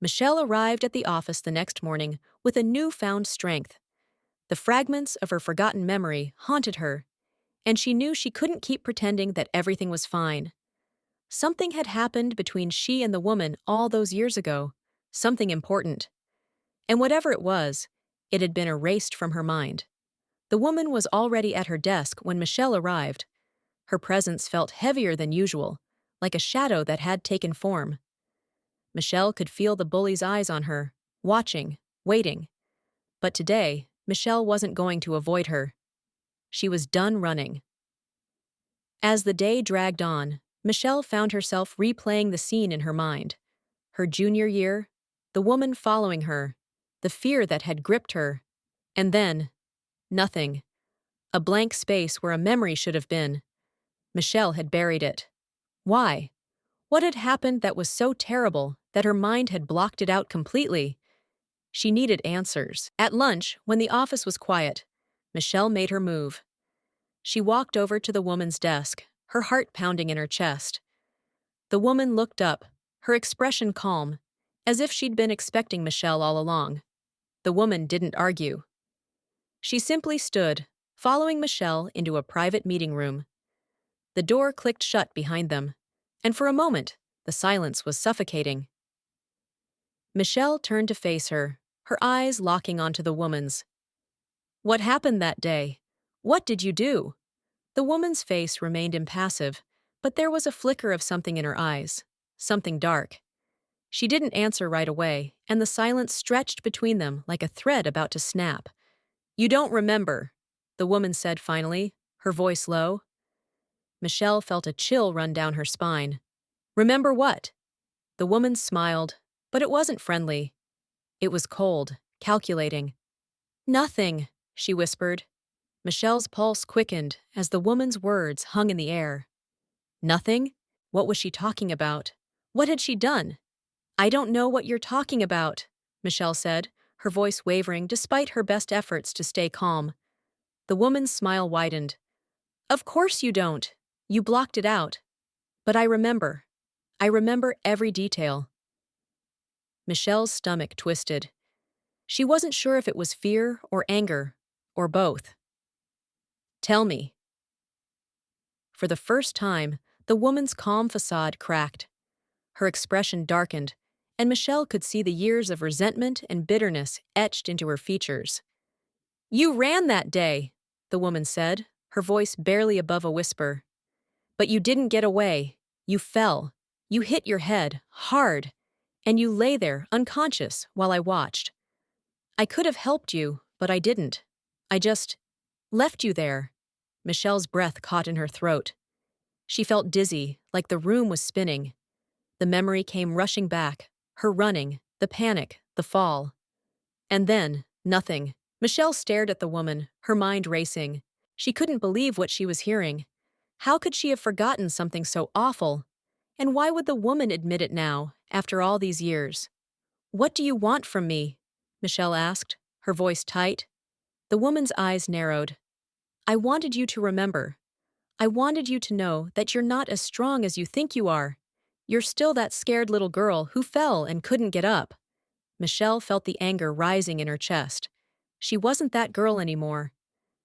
Michelle arrived at the office the next morning with a newfound strength. The fragments of her forgotten memory haunted her, and she knew she couldn't keep pretending that everything was fine. Something had happened between she and the woman all those years ago, something important. And whatever it had been erased from her mind. The woman was already at her desk when Michelle arrived. Her presence felt heavier than usual, like a shadow that had taken form. Michelle could feel the bully's eyes on her, watching, waiting. But today, Michelle wasn't going to avoid her. She was done running. As the day dragged on, Michelle found herself replaying the scene in her mind. Her junior year, the woman following her, the fear that had gripped her, and then, nothing. A blank space where a memory should have been. Michelle had buried it. Why? What had happened that was so terrible that her mind had blocked it out completely? She needed answers. At lunch, when the office was quiet, Michelle made her move. She walked over to the woman's desk, her heart pounding in her chest. The woman looked up, her expression calm, as if she'd been expecting Michelle all along. The woman didn't argue. She simply stood, following Michelle into a private meeting room. The door clicked shut behind them, and for a moment, the silence was suffocating. Michelle turned to face her, her eyes locking onto the woman's. "What happened that day? What did you do?" The woman's face remained impassive, but there was a flicker of something in her eyes, something dark. She didn't answer right away, and the silence stretched between them like a thread about to snap. "You don't remember," the woman said finally, her voice low. Michelle felt a chill run down her spine. "Remember what?" The woman smiled, but it wasn't friendly. It was cold, calculating. "Nothing," she whispered. Michelle's pulse quickened as the woman's words hung in the air. Nothing? What was she talking about? What had she done? "I don't know what you're talking about," Michelle said, her voice wavering despite her best efforts to stay calm. The woman's smile widened. "Of course you don't. You blocked it out. But I remember. I remember every detail." Michelle's stomach twisted. She wasn't sure if it was fear or anger, or both. "Tell me." For the first time, the woman's calm facade cracked. Her expression darkened, and Michelle could see the years of resentment and bitterness etched into her features. "You ran that day," the woman said, her voice barely above a whisper. "But you didn't get away. You fell. You hit your head, hard, and you lay there, unconscious, while I watched. I could have helped you, but I didn't. I just left you there." Michelle's breath caught in her throat. She felt dizzy, like the room was spinning. The memory came rushing back, her running, the panic, the fall. And then, nothing. Michelle stared at the woman, her mind racing. She couldn't believe what she was hearing. How could she have forgotten something so awful? And why would the woman admit it now, after all these years? "What do you want from me?" Michelle asked, her voice tight. The woman's eyes narrowed. "I wanted you to remember. I wanted you to know that you're not as strong as you think you are. You're still that scared little girl who fell and couldn't get up." Michelle felt the anger rising in her chest. She wasn't that girl anymore.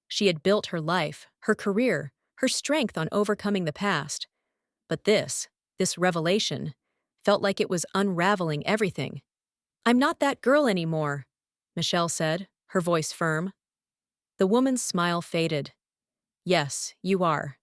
She had built her life, her career, her strength on overcoming the past. But this revelation, felt like it was unraveling everything. "I'm not that girl anymore," Michelle said, her voice firm. The woman's smile faded. "Yes, you are.